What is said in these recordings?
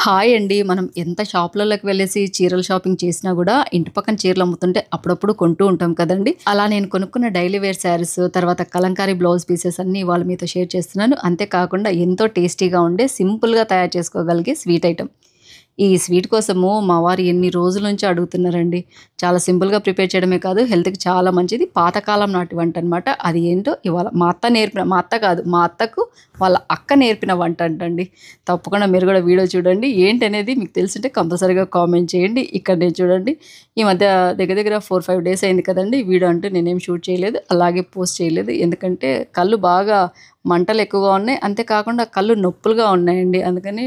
Hi అండి. మనం ఎంత షాపులలోకి వెళ్ళేసి చీరలు షాపింగ్ చేసినా గూడా, ఇంటి పక్కన చీరలు అమ్ముతుంటే అప్పుడప్పుడు కొంటూ ఉంటాం కదండీ! అలా నేను కొనుక్కున్న డైలీ వేర్ శారీస్, తర్వాత కలంకారీ బ్లౌజ్ పీసెస్ అన్నీ ఇవాళ మీతో షేర్ చేస్తున్నాను. అంతే కాకుండా ఎంతో టేస్టీగా ఉండే, సింపుల్‌గా తయారు చేసుకోగలిగే స్వీట్ ఐటెమ్. ఈ స్వీట్ కోసము మా వారు ఎన్ని రోజుల నుంచో అడుగుతున్నారండి. చాలా సింపుల్‌గా ప్రిపేర్ చేయడమే కాదు, హెల్త్‌కి చాలా మంచిది. పాతకాలం నాటి వంటనమాట. అది ఏంటో ఇవాళ మా అత్త కాదు, మా అత్తకు వాళ్ళ అక్క నేర్పిన వంట అంటండి. తప్పకుండా మీరు కూడా వీడియో చూడండి. ఏంటనేది మీకు తెలిసుంటే కంపల్సరీగా కామెంట్ చేయండి. ఇక్కడ నేను చూడండి, ఈ మధ్య దగ్గర దగ్గర 4, 5 డేస్ అయింది కదండీ! వీడియో అంటూ నేనేం షూట్ చేయలేదు. అలాగే పోస్ట్ చేయలేదు. ఎందుకంటే కళ్ళు బాగా మంటలు ఎక్కువగా ఉన్నాయి. అంతే కాకుండా కళ్ళు నొప్పులుగా ఉన్నాయండి. అందుకని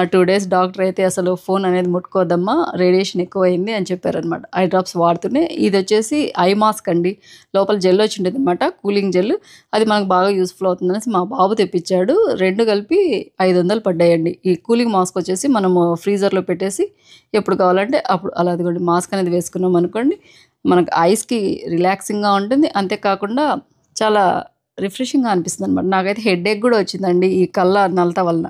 2 డేస్ డాక్టర్ అయితే అసలు ఫోన్ అనేది ముట్టుకోవద్దమ్మా, రేడియేషన్ ఎక్కువయింది అని చెప్పారనమాట. ఐ డ్రాప్స్ వాడుతూనే ఇదొచ్చేసి ఐ మాస్క్ అండి. లోపల జెల్ వచ్చిండేదనమాట, కూలింగ్ జెల్. అది మనకు బాగా యూజ్‌ఫుల్ అవుతుందనేసి మా బాబు తెప్పించాడు. 2 కలిపి 500 పడ్డాయండి. ఈ కూలింగ్ మాస్క్ వచ్చేసి మనము ఫ్రీజర్‌లో పెట్టేసి ఎప్పుడు కావాలంటే అప్పుడు అలా అదిగోండి మాస్క్ అనేది వేసుకున్నాం అనుకోండి, మనకు ఐస్‌కి రిలాక్సింగ్‌గా ఉంటుంది. అంతే కాకుండా చాలా రిఫ్రెషింగ్‌గా అనిపిస్తుందనమాట. నాకైతే హెడేక్ గూడా వచ్చిందండి ఈ కళ్ళ నలత వలన.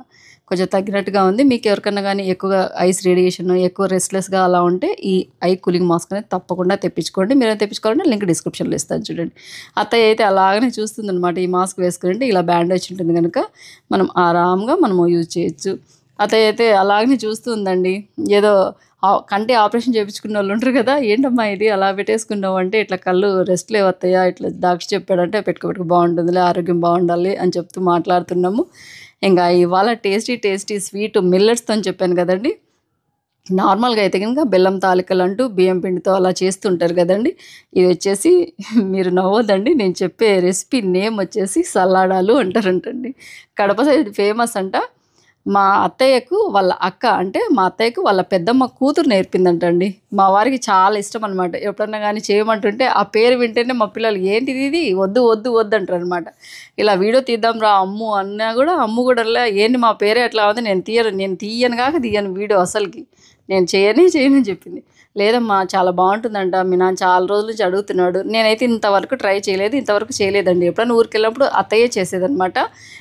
కొంచెం తగ్గినట్టుగా ఉంది. మీకెవరికన్నా గానీ ఎక్కువగా ఐస్ రేడియేషన్, ఎక్కువ రెస్ట్‌లెస్‌గా అలా ఉంటే ఈ ఐ కూలింగ్ మాస్క్ అనేది తప్పకుండా తెప్పించుకోండి. మీరైనా తెప్పించుకోవాలంటే లింక్ డిస్క్రిప్షన్‌లో ఇస్తాను చూడండి. అత్తయ్య అయితే అలాగనే చూస్తుందనమాట. ఈ మాస్క్ వేసుకుంటే ఇలా బ్యాండేజ్ ఉంటుంది గనక మనం ఆరాంగా మనము యూజ్ చేయొచ్చు. అత్తయ్య అయితే అలాగనే చూస్తూ ఉందండి. ఏదో కంటి ఆపరేషన్ చేపించుకున్నోళ్ళు ఉంటారు కదా! ఏంటమ్మా ఇది అలా పెట్టేసుకున్నావు అంటే, ఇట్లా కళ్ళు రెస్ట్ లేవు అత్తయ్య, ఇట్లా డాక్టర్ చెప్పాడంటే పెట్టుకో బావుంటుందిలే, ఆరోగ్యం బావుండాలి అని చెప్తూ మాట్లాడుతున్నాము. ఇంగా ఇవాళ టేస్టీ స్వీట్ మిల్లెట్స్‌తోని చెప్పాను గదండీ! నార్మల్‌గా అయితే గనుక బెల్లం తాలికలంటూ బియ్యం పిండితో అలా చేస్తుంటారు గదండీ! ఇదొచ్చేసి మీరు నవ్వొద్దండి. నేను చెప్పే రెసిపీ నేమ్ వచ్చేసి సల్లాడాలు అంటారంటండి. కడప సైడ్ ఫేమస్ అంట. మా అత్తయ్యకు వాళ్ళ పెద్దమ్మ కూతురు నేర్పిందంటండి. మా వారికి చాలా ఇష్టమనమాట. ఎప్పుడన్నా గానీ చేయమంటుంటే ఆ పేరు వింటేనే మా పిల్లలు ఏంటిది ఇది? వద్దు అంటారనమాట. ఇలా వీడియో తీద్దాం రా అమ్ము అన్నా గూడా, అమ్ము గూడా ఏంటి మా పేరే అట్లా ఉంది, నేను తీయను గాక తీయను వీడియో అసలకి. నేను చేయనని చెప్పింది. లేదమ్మా చాలా బావుంటుందంట. మీ నాన్న చాలా రోజుల నుంచి అడుగుతున్నాడు. నేనైతే ఇంతవరకు ట్రై చేయలేదు. ఇంతవరకు చేయలేదండి. ఎప్పుడన్నా ఊరికెళ్ళినప్పుడు అత్తయ్యే చేసేదనమాట.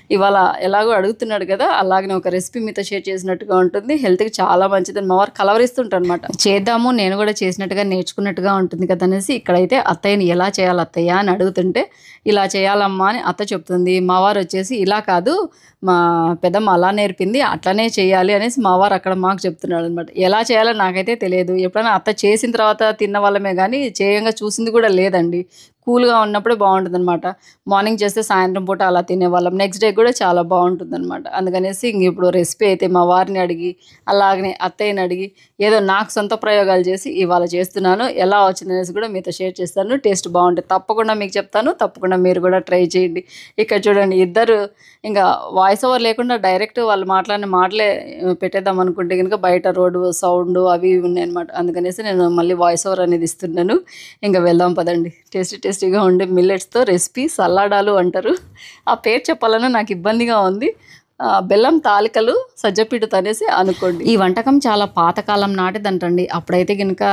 ఇవాళ ఎలాగో అడుగుతున్నాడు గదా! అలాగనే ఒక రెసిపీ మీతో షేర్ చేసినట్టుగా ఉంటుంది. హెల్త్‌కి చాలా మంచిదని మా వారు కలవరిస్తుంటారనమాట. చేద్దాము, నేను గూడా చేసినట్టుగా నేర్చుకున్నట్టుగా ఉంటుంది కదా! అనేసి ఇక్కడైతే అత్తయ్యని ఎలా చేయాలి అత్తయ్య అని అడుగుతుంటే, ఇలా చేయాలమ్మా అని అత్త చెప్తుంది. మా వారొచ్చేసి ఇలా కాదు, మా పెద్దమ్మ అలా నేర్పింది, అట్లనే చేయాలి అనేసి మా వారు అక్కడ మాకు చెప్తున్నాడనమాట. ఎలా చేయాలో నాకైతే తెలియదు. ఎప్పుడైనా అత్త చేసిన తర్వాత తిన్న వాళ్ళమే గానీ, చేయంగా చూసింది గూడా లేదండి. కూల్‌గా ఉన్నప్పుడే బావుంటుందనమాట. మార్నింగ్ చేస్తే సాయంత్రం పూట అలా తినేవాళ్ళం. నెక్స్ట్ డే కూడా చాలా బావుంటుందనమాట. అందుకనేసి ఇప్పుడు రెసిపీ అయితే మా వారిని అడిగి, అలాగనే అత్తయ్యని అడిగి, ఏదో నాకు సొంత ప్రయోగాలు చేసి ఇవాళ చేస్తున్నాను. ఎలా వచ్చిందనేసి కూడా మీతో షేర్ చేస్తాను. టేస్ట్ బావుంటే తప్పకుండా మీకు చెప్తాను. తప్పకుండా మీరు కూడా ట్రై చేయండి. ఇక్కడ చూడండి ఇద్దరు ఇంగా వాయిస్ ఓవర్ లేకుండా డైరెక్ట్ వాళ్ళు మాట్లాడిన మాటలే పెట్టేద్దాం అనుకుంటే గనుక బయట రోడ్డు సౌండు అవి ఇవి ఉన్నాయన్నమాట. అందుకనేసి నేను మళ్ళీ వాయిస్ ఓవర్ అనేది ఇస్తున్నాను. ఇంక వెళ్దాం పదండి. టేస్టీగా ఉండే మిల్లెట్స్‌తో రెసిపీ సల్లాడాలు అంటారు. ఆ పేరు చెప్పాలన్నా నాకు ఇబ్బందిగా ఉంది. బెల్లం తాలికలు సజ్జపిండితో అనేసి అనుకోండి. ఈ వంటకం చాలా పాతకాలం నాటిదంటండి. అప్పుడైతే గనుక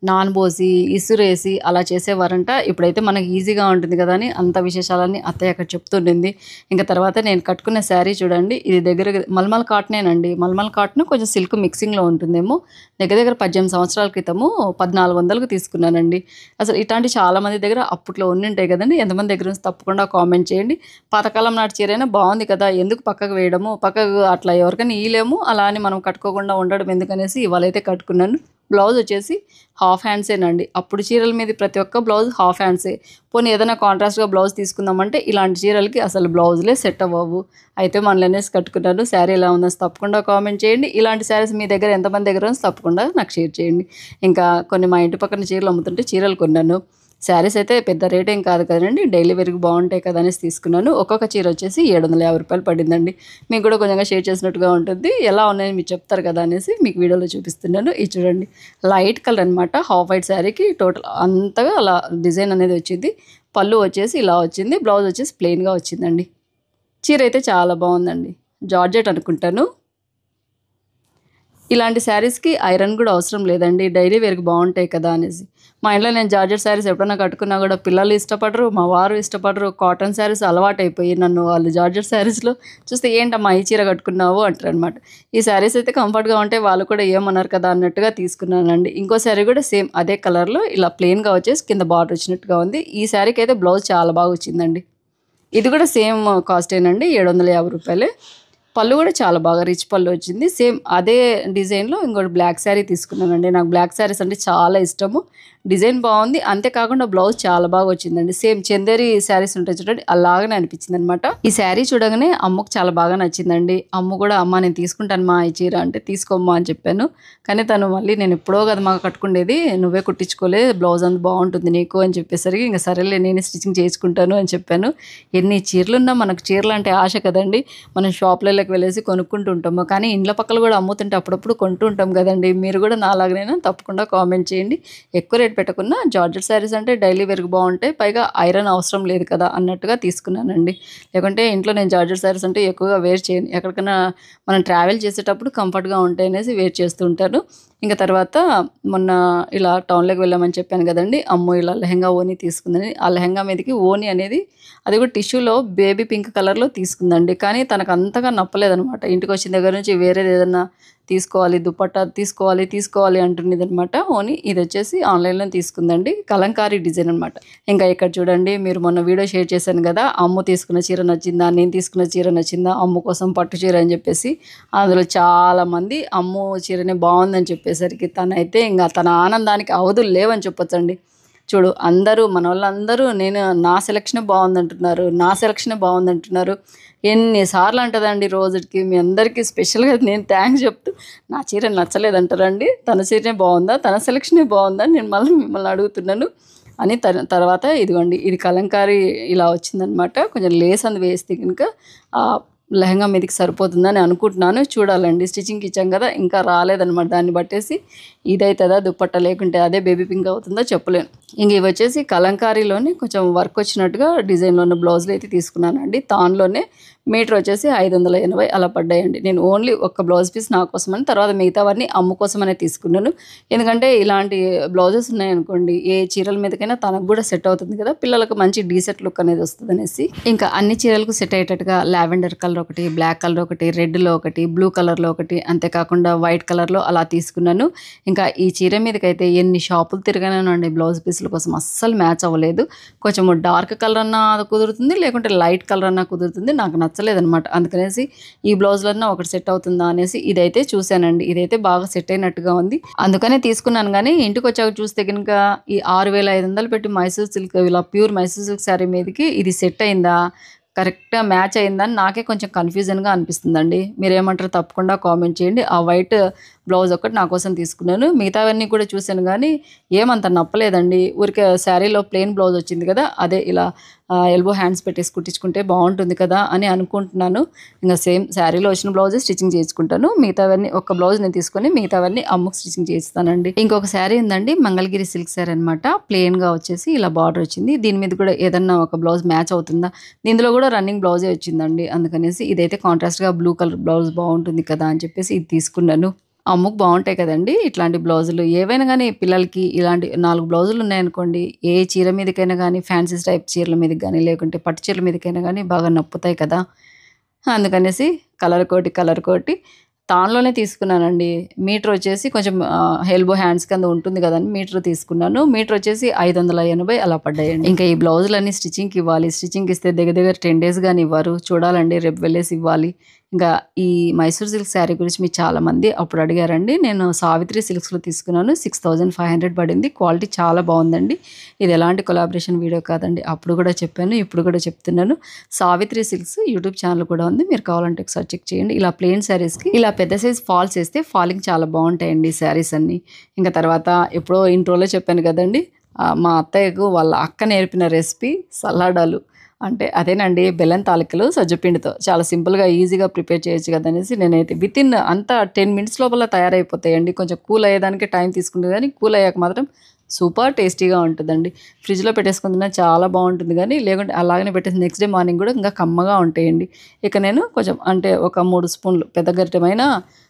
నానబోసి, ఇసురేసి అలా చేసేవారంట. ఇప్పుడైతే మనకి ఈజీగా ఉంటుంది కదా అని అంత విశేషాలన్నీ అత్తయ్య అక్కడ చెప్తుండింది. ఇంక తర్వాత నేను కట్టుకున్న శారీ చూడండి. ఇది దగ్గర మల్మల్ కాటనేనండి. మల్మల్ కాటన్ కొంచెం సిల్క్ మిక్సింగ్‌లో ఉంటుందేమో. దగ్గర 18 సంవత్సరాల క్రితము 1400కి తీసుకున్నానండి. అసలు ఇట్లాంటివి చాలా మంది దగ్గర అప్పట్లో ఉండుంటాయి కదండీ! ఎంతమంది దగ్గర నుంచి తప్పకుండా కామెంట్ చేయండి. పాతకాలం నాటి చీరైనా బావుంది కదా! ఎందుకు పక్కకు వేయడము? పక్కకు అట్లా ఎవరికైనా ఇయలేము. అలా అని మనం కట్టుకోకుండా ఉండడం ఎందుకనేసి ఇవాళైతే కట్టుకున్నాను. బ్లౌజ్ వచ్చేసి హాఫ్ హ్యాండ్సేనండి. అప్పుడు చీరల మీద ప్రతి ఒక్క బ్లౌజ్ హాఫ్ హ్యాండ్సే. పోనీ ఏదైనా కాంట్రాస్ట్‌గా బ్లౌజ్ తీసుకుందామంటే ఇలాంటి చీరలకి అసలు బ్లౌజులే సెట్ అవ్వవు. అయితే మనలనేసి కట్టుకున్నాను. శారీ ఎలా ఉందనేసి తప్పకుండా కామెంట్ చేయండి. ఇలాంటి శారీస్ మీ దగ్గర ఎంతమంది దగ్గర ఉందో తప్పకుండా నాకు షేర్ చేయండి. ఇంకా కొన్ని మా ఇంటి పక్కన చీరలు అమ్ముతుంటే చీరలు కొన్నాను. శారీస్ అయితే పెద్ద రేట్ ఏం కాదు కదండీ! డైలీ వేర్‌కి బావుంటాయి కదా అనేసి తీసుకున్నాను. ఒక్కొక్క చీర వచ్చేసి రూ. 750 పడిందండి. మీకు కూడా కొంచెంగా షేర్ చేసినట్టుగా ఉంటుంది. ఎలా ఉన్నాయని మీరు చెప్తారు కదా అనేసి మీకు వీడియోలో చూపిస్తున్నాను. ఇది చూడండి. లైట్ కలర్ అనమాట. హాఫ్ వైట్ శారీకి టోటల్ అంతగా అలా డిజైన్ అనేది వచ్చింది. పళ్ళు వచ్చేసి ఇలా వచ్చింది. బ్లౌజ్ వచ్చేసి ప్లెయిన్‌గా వచ్చిందండి. చీర అయితే చాలా బావుందండి. జార్జెట్ అనుకుంటాను. ఇలాంటి శారీస్‌కి ఐరన్ గూడా అవసరం లేదండి. డైలీ వేర్‌కి బావుంటాయి కదా అనేసి. మా ఇంట్లో నేను జార్జెట్ శారీస్ ఎప్పుడన్నా కట్టుకున్నా గూడా పిల్లలు ఇష్టపడరు, మా వారు ఇష్టపడరు. కాటన్ శారీస్ అలవాటైపోయి నన్ను వాళ్ళు జార్జెట్ శారీస్‌లో చూస్తే ఏంటమ్మా ఈ చీర కట్టుకున్నావు అంటారనమాట. ఈ శారీస్ అయితే కంఫర్ట్‌గా ఉంటాయి. వాళ్ళు కూడా ఏమనరు కదా అన్నట్టుగా తీసుకున్నానండి. ఇంకో శారీ కూడా సేమ్ అదే కలర్‌లో ఇలా ప్లెయిన్‌గా వచ్చేసి కింద బార్డర్ వచ్చినట్టుగా ఉంది. ఈ శారీకైతే బ్లౌజ్ చాలా బాగా వచ్చిందండి. ఇది కూడా సేమ్ కాస్టేనండి. రూ. 750. పళ్ళు కూడా చాలా బాగా రిచ్ పళ్ళు వచ్చింది. సేమ్ అదే డిజైన్‌లో ఇంకోటి బ్లాక్ శారీ తీసుకున్నానండి. నాకు బ్లాక్ శారీస్ అంటే చాలా ఇష్టము. డిజైన్ బాగుంది. అంతే కాకుండా బ్లౌజ్ చాలా బాగా వచ్చిందండి. సేమ్ చందేరి శారీస్ ఉంటాయి చూడండి అలాగనే అనిపించిందనమాట. ఈ శారీ చూడగానే అమ్మకు చాలా బాగా నచ్చిందండి. అమ్మ కూడా అమ్మ నేను తీసుకుంటానమ్మా ఈ చీర అంటే తీసుకోమ్మా అని చెప్పాను. కానీ తను మళ్ళీ నేను ఎప్పుడో కదా మాకు కట్టుకునేది నువ్వే కుట్టించుకోలే బ్లౌజ్ అంత బాగుంటుంది నీకు అని చెప్పేసరికి ఇంక సరేలే నేనే స్టిచ్చింగ్ చేసుకుంటాను అని చెప్పాను. ఎన్ని చీరలున్నా మనకు చీరలు అంటే ఆశ కదండి. మనం షాప్లలోకి వెళ్ళేసి కొనుక్కుంటూ ఉంటాము. కానీ ఇండ్ల పక్కల కూడా అమ్ముతుంటే అప్పుడప్పుడు కొంటూ ఉంటాం కదండి. మీరు కూడా నాలాగనైనా తప్పకుండా కామెంట్ చేయండి. ఎక్కువ రేట్ పెట్టకున్నా జార్జెట్ శారీస్ అంటే డైలీ వేర్‌కి బాగుంటాయి. పైగా ఐరన్ అవసరం లేదు కదా అన్నట్టుగా తీసుకున్నానండి. లేకుంటే ఇంట్లో నేను జార్జెట్ శారీస్ అంటే ఎక్కువగా వేర్ చేయను. ఎక్కడికైనా మనం ట్రావెల్ చేసేటప్పుడు కంఫర్ట్‌గా ఉంటాయి అనేసి వేర్ చేస్తూ ఉంటాను. ఇంక తర్వాత మొన్న ఇలా టౌన్‌లోకి వెళ్ళామని చెప్పాను కదండీ. అమ్మో ఇలా లెహెంగా ఓని తీసుకుందని. ఆ లెహెంగా మీదకి ఓని అనేది అది కూడా టిష్యూలో బేబీ పింక్ కలర్‌లో తీసుకుందండి. కానీ తనకు అంతగా నప్పలేదనమాట. ఇంటికొచ్చిన దగ్గర నుంచి వేరేది ఏదన్నా తీసుకోవాలి, దుపట్టా తీసుకోవాలి అంటున్నదనమాట. ఓని ఇదొచ్చేసి ఆన్‌లైన్‌లో తీసుకుందండి. కలంకారీ డిజైన్ అనమాట. ఇంకా ఇక్కడ చూడండి మీరు మొన్న వీడియో షేర్ చేశాను కదా! అమ్ము తీసుకున్న చీర నచ్చిందా? నేను తీసుకున్న చీర నచ్చిందా? అమ్ము కోసం పట్టు చీర అని చెప్పేసి అందులో చాలామంది అమ్ము చీరనే బావుందని చెప్పేసరికి తనైతే ఇంగ తన ఆనందానికి అవధులు లేవని చెప్పొచ్చండి. చూడు అందరూ మనోళ్ళందరూ నా సెలక్షనే బావుందంటున్నారు. నా సెలక్షనే బావుందంటున్నారు. ఎన్ని సార్లు అంటదండి రోజుకి. మీ అందరికీ స్పెషల్‌గా నేను థాంక్స్ చెప్తూ నా చీర నచ్చలేదంటారండి. తన చీరనే బావుందా? తన సెలక్షనే బావుందా? నేను మళ్ళీ మిమ్మల్ని అడుగుతున్నాను అని తర్వాత ఇదిగోండి ఇది కలంకారీ ఇలా వచ్చిందనమాట. కొంచెం లేస్ అందు వేస్తే గనుక లెహంగా మీదకి సరిపోతుందని అనుకుంటున్నాను. చూడాలండి. స్టిచ్చింగ్‌కి ఇచ్చాం కదా! ఇంకా రాలేదనమాట. దాన్ని బట్టేసి ఇదైతదా దుపట్టా లేకుంటే అదే బేబీ పింక్ అవుతుందో చెప్పలేను. ఇంక ఇవొచ్చేసి కలంకారీలోనే కొంచెం వర్క్ వచ్చినట్టుగా డిజైన్‌లో ఉన్న బ్లౌజులు అయితే తీసుకున్నానండి. దానిలోనే మీటర్ వచ్చేసి 580 అలా పడ్డాయండి. నేను ఓన్లీ ఒక్క బ్లౌజ్ పీస్ నా కోసమని తర్వాత మిగతావన్నీ అమ్మ కోసమనే తీసుకున్నాను. ఎందుకంటే ఇలాంటి బ్లౌజెస్ ఉన్నాయనుకోండి ఏ చీరల మీదకైనా తనకు కూడా సెట్ అవుతుంది కదా! పిల్లలకు మంచి డీసెంట్ లుక్ అనేది వస్తదనేసి ఇంకా అన్ని చీరలకు సెట్ అయ్యేటట్టుగా లావెండర్ కలర్ ఒకటి, బ్లాక్ కలర్ ఒకటి, రెడ్‌లో ఒకటి, బ్లూ కలర్‌లో ఒకటి, అంతేకాకుండా వైట్ కలర్‌లో అలా తీసుకున్నాను. ఇంకా ఈ చీర మీదకైతే ఎన్ని షాపులు తిరిగానండి బ్లౌజ్ పీసుల కోసం అస్సలు మ్యాచ్ అవ్వలేదు. కొంచెం డార్క్ కలర్ అన్నా కుదురుతుంది, లేకుంటే లైట్ కలర్ అన్నా కుదురుతుంది. నాకు నచ్చలేదనమాట. అందుకనేసి ఈ బ్లౌజ్‌లన్నా ఒకటి సెట్ అవుతుందా అనేసి ఇదైతే చూశానండి. ఇదైతే బాగా సెట్ అయినట్టుగా ఉంది. అందుకనే తీసుకున్నాను గానీ ఇంటికొచ్చాక చూస్తే గనుక ఈ 6500 పెట్టి మైసూర్ సిల్క్ ఇలా ప్యూర్ మైసూర్ సిల్క్ శారీ మీదకి ఇది సెట్ అయిందా? కరెక్ట్‌గా మ్యాచ్ అయిందా? అని నాకే కొంచెం కన్‌ఫ్యూజన్‌గా అనిపిస్తుందండి. మీరేమంటారో తప్పకుండా కామెంట్ చేయండి. ఆ వైట్ బ్లౌజ్ ఒక్కటి నా కోసం తీసుకున్నాను. మిగతావన్నీ కూడా చూశాను గానీ ఏమంత నప్పలేదండి. ఊరికే శారీలో ప్లెయిన్ బ్లౌజ్ వచ్చింది కదా! అదే ఇలా ఎల్బో హ్యాండ్స్ పెట్టేసి కుట్టించుకుంటే బావుంటుంది కదా! అని అనుకుంటున్నాను. ఇంగ సేమ్ శారీలో వచ్చిన బ్లౌజే స్టిచ్చింగ్ చేయించుకుంటాను. మిగతావన్నీ ఒక బ్లౌజ్ నేను తీసుకొని మిగతావన్నీ అమ్మకు స్టిచ్చింగ్ చేయిస్తానండి. ఇంకొక శారీ ఉందండి. మంగళగిరి సిల్క్ శారీ అనమాట. ప్లెయిన్‌గా వచ్చేసి ఇలా బార్డర్ వచ్చింది. దీని మీద కూడా ఏదన్నా ఒక బ్లౌజ్ మ్యాచ్ అవుతుందా? ఇందులో కూడా రన్నింగ్ బ్లౌజే వచ్చిందండి. అందుకనేసి ఇదైతే కాంట్రాస్ట్‌గా బ్లూ కలర్ బ్లౌజ్ బావుంటుంది కదా! అని చెప్పేసి ఇది తీసుకున్నాను. అమ్ముకు బావుంటాయి కదండీ! ఇట్లాంటి బ్లౌజులు. ఏవైనా గానీ పిల్లలకి ఇలాంటి 4 బ్లౌజులున్నాయనుకోండి, ఏ చీర మీదకైనా గానీ, ఫ్యాన్సీ టైప్ చీరల మీదకి గానీ, లేకుంటే పట్టు చీరల మీదకైనా గానీ బాగా నప్పుతాయి కదా! అందుకనేసి కలర్ కోటి దానిలోనే తీసుకున్నానండి. మీటర్ వచ్చేసి కొంచెం ఎల్బో హ్యాండ్స్ కింద ఉంటుంది కదని మీటర్ తీసుకున్నాను. మీటర్ వచ్చేసి 580 అలా పడ్డాయండి. ఇంకా ఈ బ్లౌజులన్నీ స్టిచ్చింగ్‌కి ఇవ్వాలి. స్టిచ్చింగ్‌కి ఇస్తే దగ్గర దగ్గర 10 డేస్ గాని ఇవ్వరు. చూడాలండి రేపు వెళ్ళేసి ఇవ్వాలి. ఇంకా ఈ మైసూర్ సిల్క్ శారీ గురించి మీకు చాలామంది అప్పుడు అడిగారండి. నేను సావిత్రి సిల్క్స్‌లో తీసుకున్నాను. 6500 పడింది. క్వాలిటీ చాలా బావుందండి. ఇది ఎలాంటి కొలాబరేషన్ వీడియో కాదండి. అప్పుడు కూడా చెప్పాను. ఇప్పుడు కూడా చెప్తున్నాను. సావిత్రి సిల్క్స్ యూట్యూబ్ ఛానల్ కూడా ఉంది. మీరు కావాలంటే ఒకసారి చెక్ చేయండి. ఇలా ప్లెయిన్ శారీస్‌కి ఇలా పెద్ద సైజ్ ఫాల్స్ ఏస్తే ఫాలింగ్ చాలా బావుంటాయండి శారీస్ అన్నీ. ఇంకా తర్వాత ఎప్పుడో ఇంట్రోలో చెప్పాను కదండీ! మా అత్తయ్యకు వాళ్ళ అక్క నేర్పిన రెసిపీ సల్లాడాలు. అంటే అదేనండి బెల్లం తాలికలు సజ్జపిండితో. చాలా సింపుల్‌గా, ఈజీగా ప్రిపేర్ చేయొచ్చు కదనేసి నేనైతే వితిన్ అంతా 10 మినిట్స్ లోపల తయారైపోతాయండి. కొంచెం కూల్ అయ్యేదానికి టైం తీసుకుంటుంది గానీ, కూల్ అయ్యాక మాత్రం సూపర్ టేస్టీగా ఉంటదండి. ఫ్రిడ్జ్‌లో పెట్టేసుకొని తిన్నా చాలా బావుంటుంది గానీ, లేకుంటే అలాగనే పెట్టేసి నెక్స్ట్ డే మార్నింగ్ గూడా ఇంకా కమ్మగా ఉంటాయండి. ఇక నేను కొంచెం అంటే ఒక 3 స్పూన్లు పెద్ద గరిటెమైన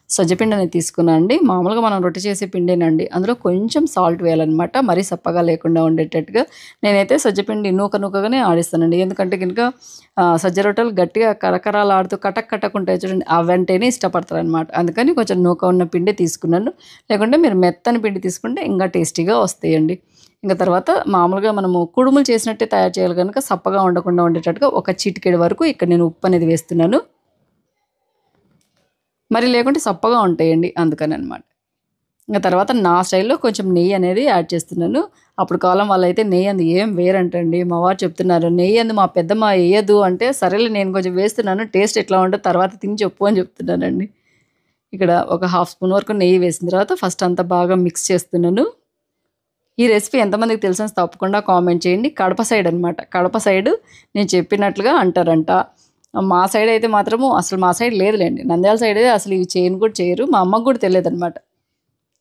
సజ్జపిండి అనేది తీసుకున్నాను అండి. మామూలుగా మనం రొట్టె చేసే పిండేనండి. అందులో కొంచెం సాల్ట్ వేయాలనమాట. మరీ సప్పగా లేకుండా ఉండేటట్టుగా. నేనైతే సజ్జపిండి నూకగానే ఆడిస్తానండి. ఎందుకంటే గనుక సజ్జ రొట్టెలు గట్టిగా కరకరలాడుతూ కటక్ కటక్ ఉంటాయి చూడండి. అవంటేనే ఇష్టపడతారనమాట. అందుకని కొంచెం నూక ఉన్న పిండే తీసుకున్నాను. లేకుంటే మీరు మెత్తని పిండి తీసుకుంటే ఇంకా టేస్టీగా వస్తాయండి. ఇంక తర్వాత మామూలుగా మనము కుడుములు చేసినట్టే తయారు చేయాలి గనుక సప్పగా ఉండకుండా ఉండేటట్టుగా ఒక చిటికెడు వరకు ఇక్కడ నేను ఉప్పు అనేది వేస్తున్నాను. మరి లేకుంటే సప్పగా ఉంటాయండి అందుకననమాట. ఇంక తర్వాత నా స్టైల్‌లో కొంచెం నెయ్యి అనేది యాడ్ చేస్తున్నాను. అప్పుడు కాలం వాళ్ళైతే నెయ్యంది ఏం వేయరంటండి. మా వారు చెప్తున్నారు, "నెయ్యంది మా పెద్దమ్మ ఎయ్యదు" అంటే, సరేలే నేను కొంచెం వేస్తున్నాను. టేస్ట్ ఎట్లా ఉంటదో తర్వాత తిని చెప్పు అని చెప్తున్నానండి. ఇక్కడ ఒక హాఫ్ స్పూన్ వరకు నెయ్యి వేసిన తర్వాత ఫస్ట్ అంతా బాగా మిక్స్ చేస్తున్నాను. ఈ రెసిపీ ఎంతమందికి తెలుసో తప్పకుండా కామెంట్ చేయండి. కడప సైడ్ అనమాట. కడప సైడు నేను చెప్పినట్లుగా అంటారంట. మా సైడ్ అయితే మాత్రము అసలు మా సైడ్ లేదులేండి. నంద్యాల సైడే అసలు ఇవి చేయను కూడా చేయరు. మా అమ్మకు కూడా తెలియదనమాట.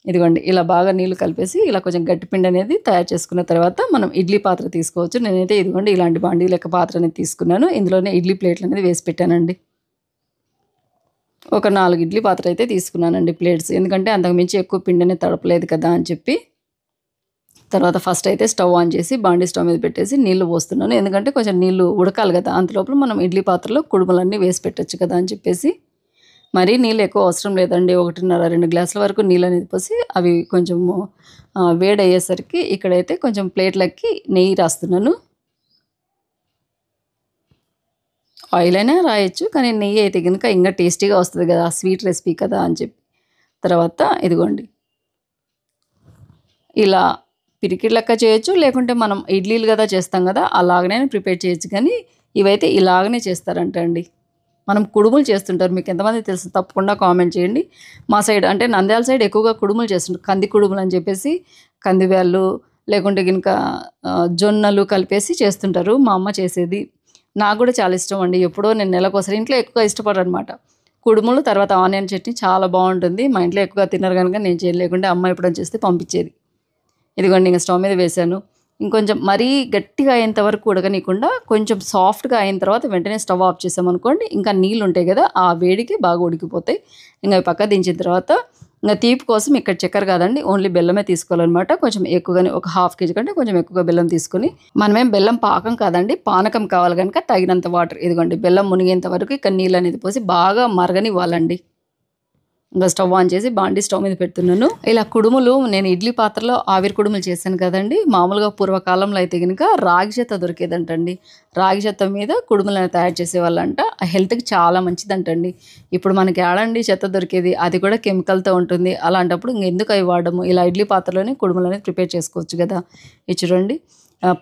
ఇదిగోండి ఇలా బాగా నీళ్లు కలిపేసి ఇలా కొంచెం గట్టి పిండి అనేది తయారు చేసుకున్న తర్వాత మనం ఇడ్లీ పాత్ర తీసుకోవచ్చు. నేనైతే ఇదిగోండి ఇలాంటి బాండీ లెక్క పాత్ర అనేది తీసుకున్నాను. ఇందులోనే ఇడ్లీ ప్లేట్లు అనేది వేసి పెట్టానండి. ఒక 4 ఇడ్లీ పాత్ర అయితే తీసుకున్నానండి ప్లేట్స్. ఎందుకంటే అంతకు మించి ఎక్కువ పిండి అనేది తడపలేదు కదా అని చెప్పి. తర్వాత ఫస్ట్ అయితే స్టవ్ ఆన్ చేసి బాండీ స్టవ్ మీద పెట్టేసి నీళ్లు పోస్తున్నాను. ఎందుకంటే కొంచెం నీళ్లు ఉడకాలి కదా. అంతలోపల మనం ఇడ్లీ పాత్రలో కుడుములన్నీ వేసి పెట్టొచ్చు కదా అని చెప్పేసి. మరీ నీళ్ళు ఎక్కువ అవసరం లేదండి. 1.5, 2 గ్లాసుల వరకు నీళ్ళు అనేది పోసి అవి కొంచెము వేడయ్యేసరికి ఇక్కడైతే కొంచెం ప్లేట్లకి నెయ్యి రాస్తున్నాను. ఆయిల్ అయినా రాయొచ్చు. కానీ నెయ్యి అయితే గనుక ఇంకా టేస్టీగా వస్తది కదా. స్వీట్ రెసిపీ కదా అని చెప్పి. తర్వాత ఇదిగోండి ఇలా పిరికిడి లెక్క చేయొచ్చు. లేకుంటే మనం ఇడ్లీలు గదా చేస్తాం గదా! అలాగనే ప్రిపేర్ చేయొచ్చు. కానీ ఇవైతే ఇలాగనే చేస్తారంట అండి. మనం కుడుములు చేస్తుంటారు. మీకు ఎంతమందికి తెలుసు తప్పకుండా కామెంట్ చేయండి. మా సైడ్ అంటే నంద్యాల సైడ్ ఎక్కువగా కుడుములు చేస్తుంటారు. కంది కుడుములు అని చెప్పేసి కంది బ్యాళ్ళు లేకుంటే గినుక జొన్నలు కలిపేసి చేస్తుంటారు. మా అమ్మ చేసేది. నాకు కూడా చాలా ఇష్టం అండి. ఎప్పుడో నేను నెలకోసారి ఇంట్లో ఎక్కువగా ఇష్టపడరనమాట. కుడుములు తర్వాత ఆనియన్ చట్నీ చాలా బావుంటుంది. మా ఇంట్లో ఎక్కువగా తినరు గనుక నేను చేయలేకుంటే అమ్మ ఎప్పుడైనా చేస్తే పంపించేది. ఇదిగోండి ఇంక స్టవ్ మీద వేశాను. ఇంకొంచెం మరీ గట్టిగా అయ్యేంత వరకు ఉడకనీయకుండా కొంచెం సాఫ్ట్‌గా అయిన తర్వాత వెంటనే స్టవ్ ఆఫ్ చేసామనుకోండి, ఇంకా నీళ్లుంటాయి గదా! ఆ వేడికి బాగా ఉడికిపోతాయి. ఇంక అవి పక్కకు దించిన తర్వాత ఇంక తీపి కోసం ఇక్కడ చక్కెర కాదండి ఓన్లీ బెల్లమే తీసుకోవాలనమాట. కొంచెం ఎక్కువగానే ఒక హాఫ్ కేజీ కంటే కొంచెం ఎక్కువగా బెల్లం తీసుకొని, మనమేం బెల్లం పాకం కాదండి పానకం కావాలి గనుక తగినంత వాటర్ ఇదిగోండి బెల్లం మునిగేంత వరకు ఇక్కడ నీళ్ళనేది పోసి బాగా మరగనివ్వాలండి. ఇంకా స్టవ్ ఆన్ చేసి బాండీ స్టవ్ మీద పెడుతున్నాను. ఇలా కుడుములు నేను ఇడ్లీ పాత్రలో ఆవిరి కుడుములు చేశాను కదండి. మామూలుగా పూర్వకాలంలో అయితే గనుక రాగి చెత్త దొరికేదంటండి. రాగి చెత్త మీద కుడుములను తయారు చేసేవాళ్ళంట. హెల్త్‌కి చాలా మంచిదంటండి. ఇప్పుడు మనకి ఏడండి చెత్త దొరికేది. అది కూడా కెమికల్‌తో ఉంటుంది. అలాంటప్పుడు ఇంకెందుకు అవి వాడము. ఇలా ఇడ్లీ పాత్రలోనే కుడుములు అనేది ప్రిపేర్ చేసుకోవచ్చు కదా. ఇది చూడండి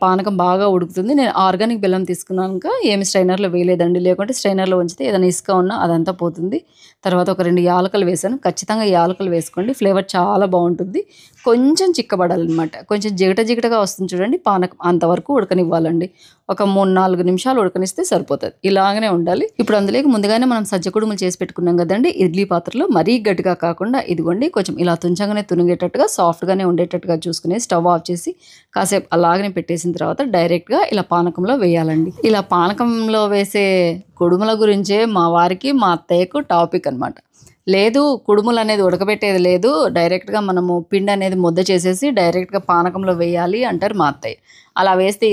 పానకం బాగా ఉడుకుతుంది. నేను ఆర్గానిక్ బెల్లం తీసుకున్నాక ఏమి స్ట్రైనర్‌లో వేయలేదండి. లేకుంటే స్ట్రైనర్‌లో ఉంచితే ఏదైనా ఇసుక ఉన్నా అదంతా పోతుంది. తర్వాత ఒక 2 యాలకులు వేశాను. ఖచ్చితంగా యాలకులు వేసుకోండి. ఫ్లేవర్ చాలా బావుంటుంది. కొంచెం చిక్కబడాలనమాట. కొంచెం జిగటగా వస్తుంది చూడండి పానకం అంతవరకు ఉడకనివ్వాలండి. ఒక 3, 4 నిమిషాలు ఉడకనిస్తే సరిపోతది. ఇలాగనే ఉండాలి. ఇప్పుడు అందులోకి ముందుగానే మనం సజ్జ కుడుములు చేసి పెట్టుకున్నాం కదండీ. ఇడ్లీ పాత్రలో మరీ గట్టిగా కాకుండా ఇదిగోండి కొంచెం ఇలా తుంచంగానే తునిగేటట్టుగా సాఫ్ట్‌గానే ఉండేటట్టుగా చూసుకుని స్టవ్ ఆఫ్ చేసి కాసేపు అలాగనే పెట్టేసిన తర్వాత డైరెక్ట్‌గా ఇలా పానకంలో వేయాలండి. ఇలా పానకంలో వేసే కుడుముల గురించే మా వారికి, మా అత్తయ్యకు టాపిక్ అనమాట. లేదు కుడుములు అనేది ఉడకబెట్టేది లేదు. డైరెక్ట్‌గా మనము పిండి అనేది ముద్ద చేసేసి డైరెక్ట్‌గా పానకంలో వేయాలి అంటారు మా అత్తయ్య. అలా వేస్తే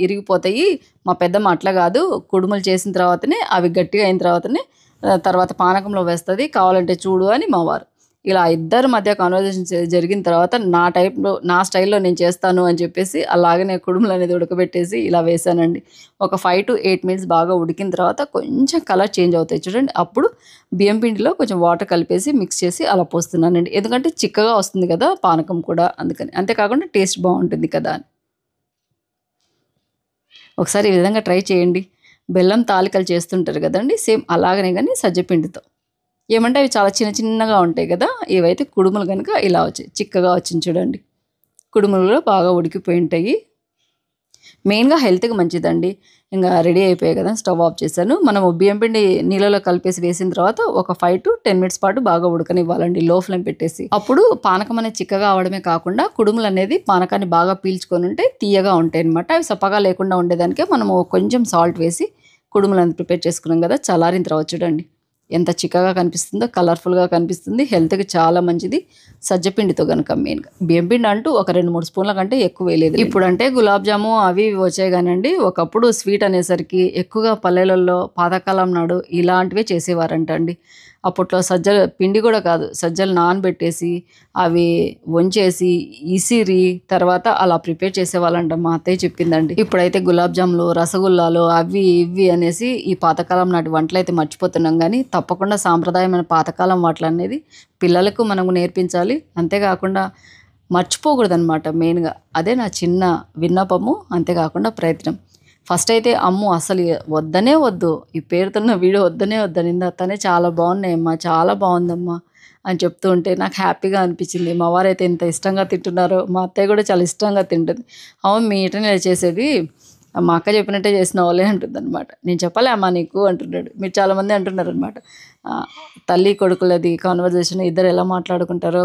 ఇరిగిపోతాయి. మా పెద్దమ్మ అట్లా కాదు. కుడుములు చేసిన తర్వాతనే అవి గట్టిగా అయిన తర్వాతనే తర్వాత పానకంలో వేస్తది. కావాలంటే చూడు అని మా వారు. ఇలా ఇద్దరి మధ్య కన్వర్జేషన్ జరిగిన తర్వాత నా స్టైల్‌లో నేను చేస్తాను అని చెప్పేసి అలాగనే కుడుములు అనేది ఉడకబెట్టేసి ఇలా వేశానండి. ఒక 5-8 మినిట్స్ బాగా ఉడికిన తర్వాత కొంచెం కలర్ చేంజ్ అవుతాయి చూడండి. అప్పుడు బియ్యం పిండిలో కొంచెం వాటర్ కలిపేసి మిక్స్ చేసి అలా పోస్తున్నానండి. ఎందుకంటే చిక్కగా వస్తుంది కదా పానకం కూడా అందుకని. అంతేకాకుండా టేస్ట్ బావుంటుంది కదా అని. ఒకసారి ఈ విధంగా ట్రై చేయండి. బెల్లం తాలికలు చేస్తుంటారు కదండీ! సేమ్ అలాగనే గాని సజ్జపిండితో. ఏమంటే అవి చాలా చిన్నగా ఉంటాయి కదా! ఇవైతే కుడుములు గనుక ఇలా వచ్చాయి. చిక్కగా వచ్చింది చూడండి. కుడుములు కూడా బాగా ఉడికిపోయి ఉంటాయి. మెయిన్‌గా హెల్త్‌కి మంచిదండి. ఇంగా రెడీ అయిపోయాయి కదా! స్టవ్ ఆఫ్ చేశాను. మనము బియ్యం పిండి నీళ్ళలో కలిపేసి వేసిన తర్వాత ఒక 5-10 మినిట్స్ పాటు బాగా ఉడకనివ్వాలండి లో ఫ్లేమ్ పెట్టేసి. అప్పుడు పానకం అనేది చిక్కగా అవ్వడమే కాకుండా కుడుములు అనేది పానకాన్ని బాగా పీల్చుకొని ఉంటే తియ్యగా ఉంటాయన్నమాట. అవి సప్పగా లేకుండా ఉండేదానికే మనము కొంచెం సాల్ట్ వేసి కుడుములు అనేది ప్రిపేర్ చేసుకున్నాం కదా! చల్లారిన తర్వాత చూడండి. ఎంత చిక్కగా కనిపిస్తుందో, కలర్ఫుల్గా కనిపిస్తుంది, హెల్త్కి చాలా మంచిది సజ్జపిండితో కనుక. మెయిన్గా బియ్యం పిండి అంటూ ఒక 2-3 స్పూన్ల కంటే ఎక్కువ వేయలేదు. ఇప్పుడంటే గులాబ్ జాము అవి ఇవి వచ్చాయి కానండి, ఒకప్పుడు స్వీట్ అనేసరికి ఎక్కువగా పల్లెలలో పాతకాలం నాడు ఇలాంటివే చేసేవారంట అండి. అప్పట్లో సజ్జల పిండి కూడా కాదు, సజ్జలు నానబెట్టేసి అవి వంచేసి ఇసిరి తర్వాత అలా ప్రిపేర్ చేసేవాళ్ళంట, మా అత్తయ్య చెప్పిందండి. ఇప్పుడైతే గులాబ్ జాములు, రసగుల్లాలు అవి ఇవి అనేసి ఈ పాతకాలం నాటి వంటలు అయితే మర్చిపోతున్నాం. కానీ తప్పకుండా సాంప్రదాయమైన పాతకాలం వంటలు అనేది పిల్లలకు మనము నేర్పించాలి. అంతేకాకుండా మర్చిపోకూడదనమాట మెయిన్గా. అదే నా చిన్న విన్నపము, అంతేకాకుండా ప్రయత్నం. ఫస్ట్ అయితే అమ్ము అసలు వద్దనే వద్దు, ఈ పేరుతున్న వీడియో వద్దనే వద్దనింది. తనే చాలా బాగున్నాయమ్మా, చాలా బాగుందమ్మా అని చెప్తూ ఉంటే నాకు హ్యాపీగా అనిపించింది. మా వారైతే ఇంత ఇష్టంగా తింటున్నారో, మా అత్తయ్య కూడా చాలా ఇష్టంగా తింటుంది. అవును మీ ఇటనే చేసేది, మా అక్క చెప్పినట్టే చేసినవాళ్ళే అంటుంది అనమాట. నేను చెప్పలే అమ్మా నీకు అంటున్నాడు. మీరు చాలామంది అంటున్నారు అనమాట, తల్లి కొడుకులది కాన్వర్జేషన్ ఇద్దరు ఎలా మాట్లాడుకుంటారో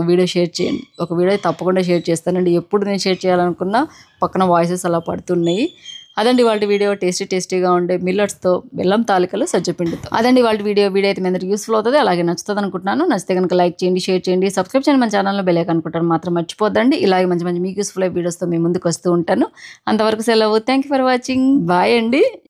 వీడియో షేర్ చేయండి. ఒక వీడియో తప్పకుండా షేర్ చేస్తానండి. ఎప్పుడు నేను షేర్ చేయాలనుకున్నా పక్కన వాయిసెస్ అలా పడుతున్నాయి. అదండి వాళ్ళ వీడియో, టేస్టీగా ఉండే మిల్లెట్స్తో బెల్లం తాలికలు సజ్జపిండితో. అదండి వాళ్ళ వీడియో అయితే మీ అందరికి యూస్ఫుల్ అవుతుంది, అలాగే నచ్చుతుంది అనుకుంటున్నాను. నచ్చితే కనుక లైక్ చేయండి, షేర్ చేయండి, సబ్స్క్రైబ్ చేయండి. మన ఛానల్లో బెల్ ఐకాన్ అనుకుంటాను మాత్రం మర్చిపోద్దండి. ఇలాగే మంచి మీకు యూస్ఫుల్ అయ్యే వీడియోస్తో మీ ముందుకు వస్తూ ఉంటాను. అంతవరకు సెలవు. Thank you for watching. Bye అండి.